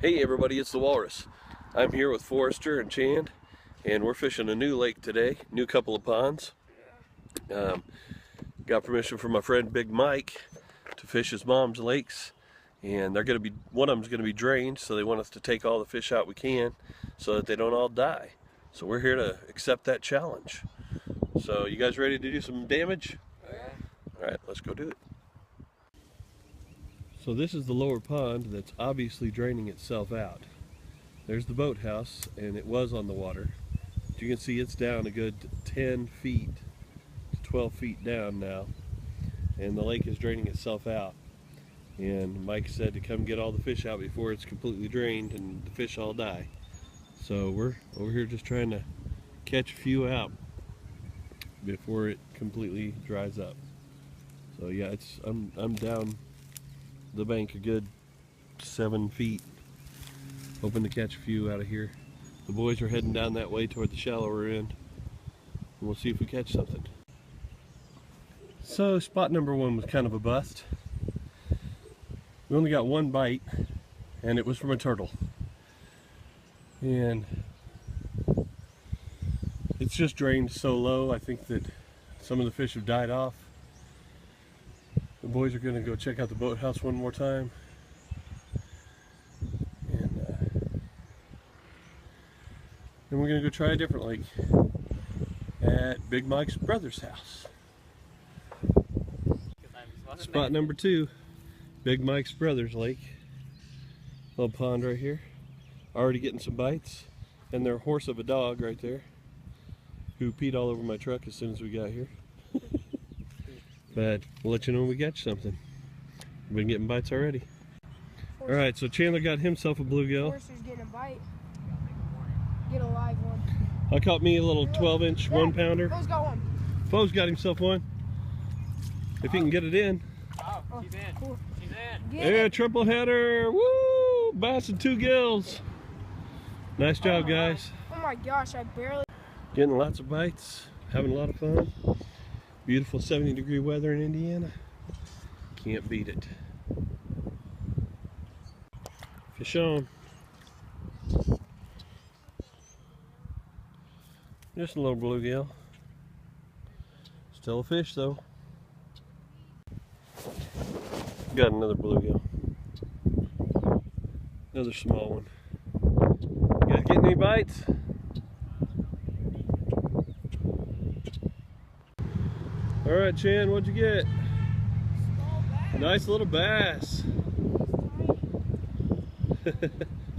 Hey everybody, it's the Walrus. I'm here with Forrester and Chand, and we're fishing a new lake today, new couple of ponds. Got permission from my friend Big Mike to fish his mom's lakes, and they're going to be, one of them's going to be drained, so they want us to take all the fish out we can so that they don't all die. So we're here to accept that challenge. So you guys ready to do some damage? Yeah. Alright, let's go do it. So this is the lower pond that's obviously draining itself out. There's the boathouse, and it was on the water. You can see it's down a good 10 feet to 12 feet down now, and the lake is draining itself out. And Mike said to come get all the fish out before it's completely drained and the fish all die. So we're over here just trying to catch a few out before it completely dries up. So yeah, I'm down the bank a good 7 feet, hoping to catch a few out of here. The boys are heading down that way toward the shallower end, and we'll see if we catch something. So spot number one was kind of a bust. We only got one bite, and it was from a turtle, and it's just drained so low. I think that some of the fish have died off. The boys are going to go check out the boathouse one more time, and then we're going to go try a different lake at Big Mike's brother's house. Spot number two, Big Mike's brother's lake. Little pond right here. Already getting some bites, and their horse of a dog right there, who peed all over my truck as soon as we got here. But we'll let you know when we catch something. We've been getting bites already. Alright, so Chandler got himself a bluegill. Forrester's getting a bite. Get a live one. I caught me a little 12-inch 1-pounder. Foe's got one. Foe's got himself one. If he can get it in. Oh, she's in. Cool. She's in. Yeah, triple header. Woo! Bass and 2 gills. Nice job, guys. Oh my gosh, I barely. Getting lots of bites. Having a lot of fun. Beautiful 70-degree weather in Indiana. Can't beat it. Fish on. Just a little bluegill. Still a fish though. Got another bluegill. Another small one. You guys getting any bites? Alright, Chan, what'd you get? Nice little bass.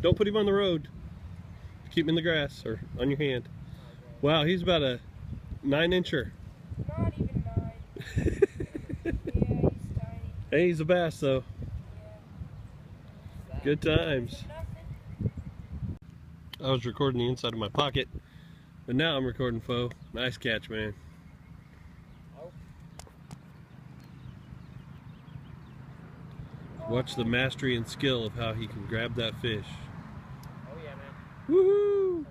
Don't put him on the road. Keep him in the grass or on your hand. Wow, he's about a 9-incher. Not even 9. Yeah, he's tiny. Hey, he's a bass though. Yeah. Good times. I was recording the inside of my pocket, but now I'm recording Foe. Nice catch, man. Watch the mastery and skill of how he can grab that fish. Oh yeah, Woohoo! man.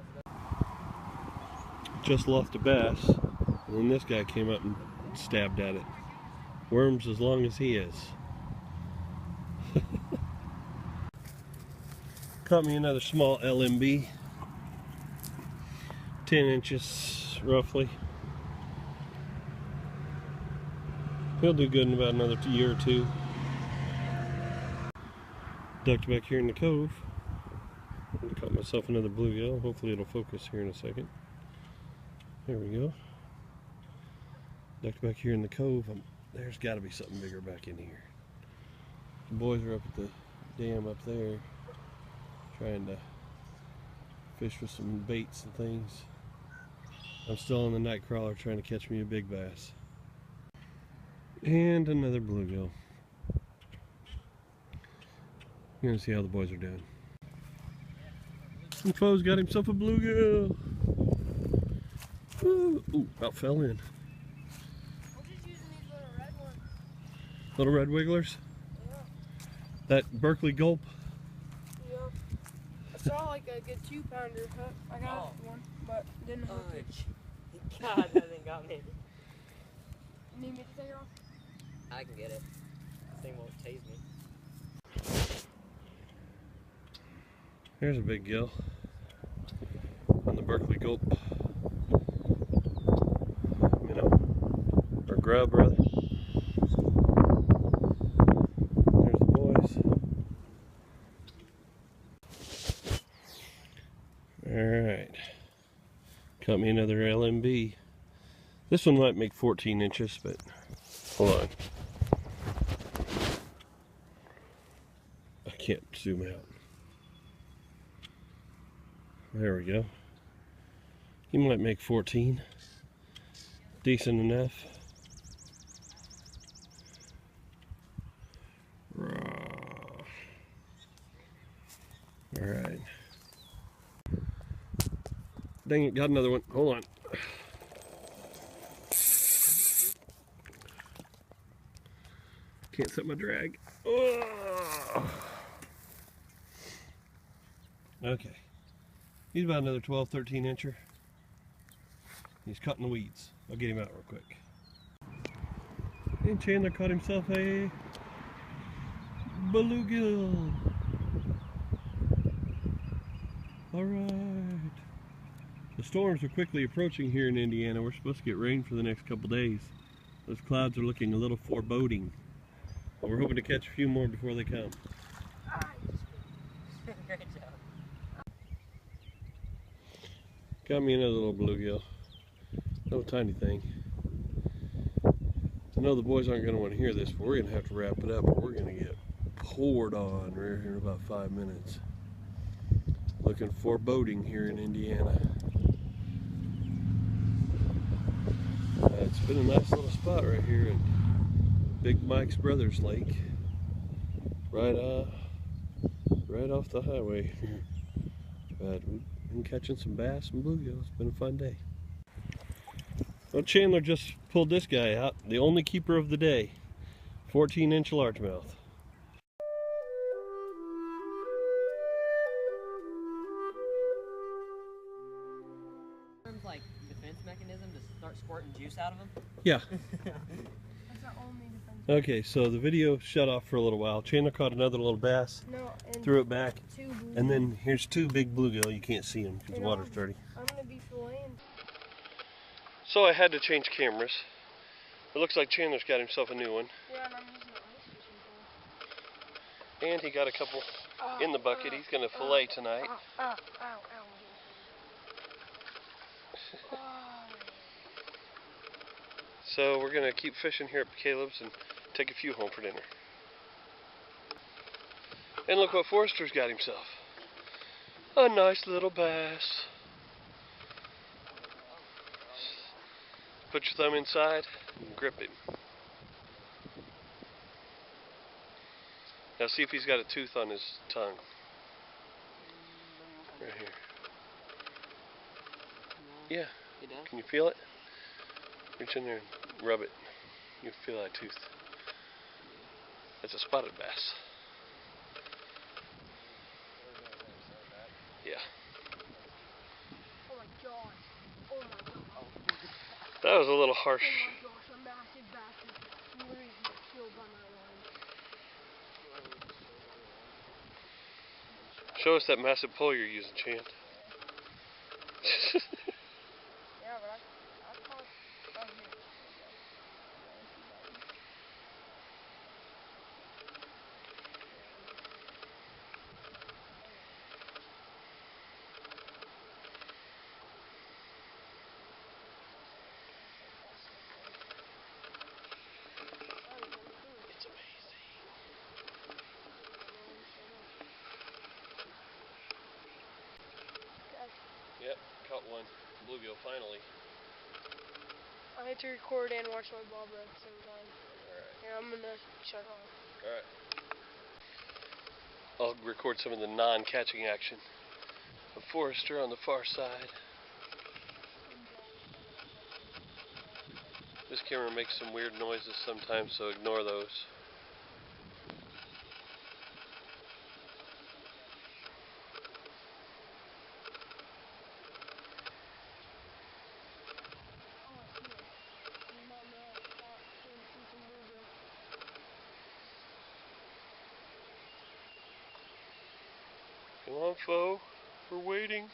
Just lost a bass, and then this guy came up and stabbed at it. Worms as long as he is. Caught me another small LMB. 10 inches, roughly. He'll do good in about another year or two. Ducked back here in the cove. I caught myself another bluegill. Hopefully it'll focus here in a second. There we go. Ducked back here in the cove. There's got to be something bigger back in here. The boys are up at the dam up there trying to fish with some baits and things. I'm still on the night crawler trying to catch me a big bass. And another bluegill. We're gonna see how the boys are doing. And Foe's got himself a bluegill. Ooh, about fell in. I'm just using these little red ones. Little red wigglers? Yeah. That Berkeley Gulp? Yeah. I saw like a good 2-pounder hook. I got one, but didn't hook it. God, that thing got me. You need me to take it off? I can get it. This thing won't tase me. Here's a big gill on the Berkeley gulp. Minnow, or grub rather. There's the boys. Alright. Caught me another LMB. This one might make 14 inches, but hold on. I can't zoom out. There we go. He might make 14. Decent enough. Alright. Dang it, got another one. Hold on. Can't set my drag. Oh. Okay. He's about another 12, 13 incher. He's cutting the weeds. I'll get him out real quick. And Chandler caught himself a bluegill. Alright. The storms are quickly approaching here in Indiana. We're supposed to get rain for the next couple days. Those clouds are looking a little foreboding. But we're hoping to catch a few more before they come. Great job. Got me another little bluegill. Little tiny thing. I know the boys aren't going to want to hear this, but we're going to have to wrap it up. We're going to get poured on right here in about 5 minutes. Looking foreboding here in Indiana. It's been a nice little spot right here at Big Mike's Brothers Lake. Right off the highway. But we've been catching some bass and bluegill. It's been a fun day. Well, Chandler just pulled this guy out, the only keeper of the day. 14-inch largemouth. Like defense mechanism to start squirting juice out of them? Yeah. That's our only defense. Okay, so the video shut off for a little while. Chandler caught another little bass, threw it back, and then here's two big bluegill. You can't see them because the water's dirty. I'm going to be filleting. So I had to change cameras. It looks like Chandler's got himself a new one. Yeah, and I'm using the ice fishing pole. And he got a couple in the bucket. He's going to fillet tonight. Ow, ow, ow. So we're going to keep fishing here at Caleb's and take a few home for dinner. And look what Forrester's got himself. A nice little bass. Put your thumb inside and grip him. Now see if he's got a tooth on his tongue. Right here. Yeah. He does? Can you feel it? Reach in there and rub it. You feel that tooth. That's a spotted bass. Yeah. Oh my gosh. Oh my gosh. That was a little harsh. Oh my gosh, a massive bass is literally killed by my line. Show us that massive pole you're using, Chant. Yeah, but I caught right here. It's amazing. Yep, caught one. Bluegill finally. I had to record and watch my bob at the same time. Alright. Yeah, I'm gonna shut off. Alright. I'll record some of the non-catching action of Forrester on the far side. This camera makes some weird noises sometimes, so ignore those. Come on, Fo. We're waiting.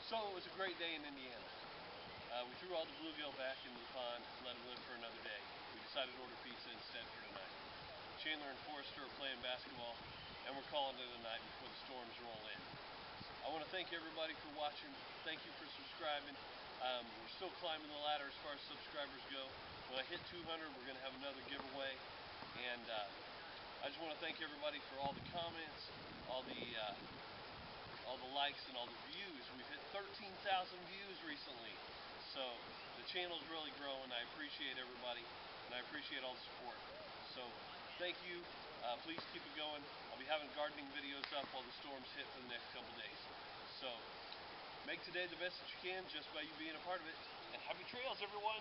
So it was a great day in Indiana. We threw all the bluegill back into the pond, let them live for another day. We decided to order pizza instead for tonight. Chandler and Forrester are playing basketball, and we're calling it a night before the storms roll in. I want to thank everybody for watching. Thank you for subscribing. We're still climbing the ladder as far as subscribers go. When I hit 200, we're going to have another giveaway. And I just want to thank everybody for all the comments, all the likes, and all the views. We've hit 13,000 views recently. So the channel's really growing. I appreciate everybody, and I appreciate all the support. So thank you. Please keep it going. I'll be having gardening videos up while the storms hit for the next couple days. So make today the best that you can just by you being a part of it. And happy trails, everyone!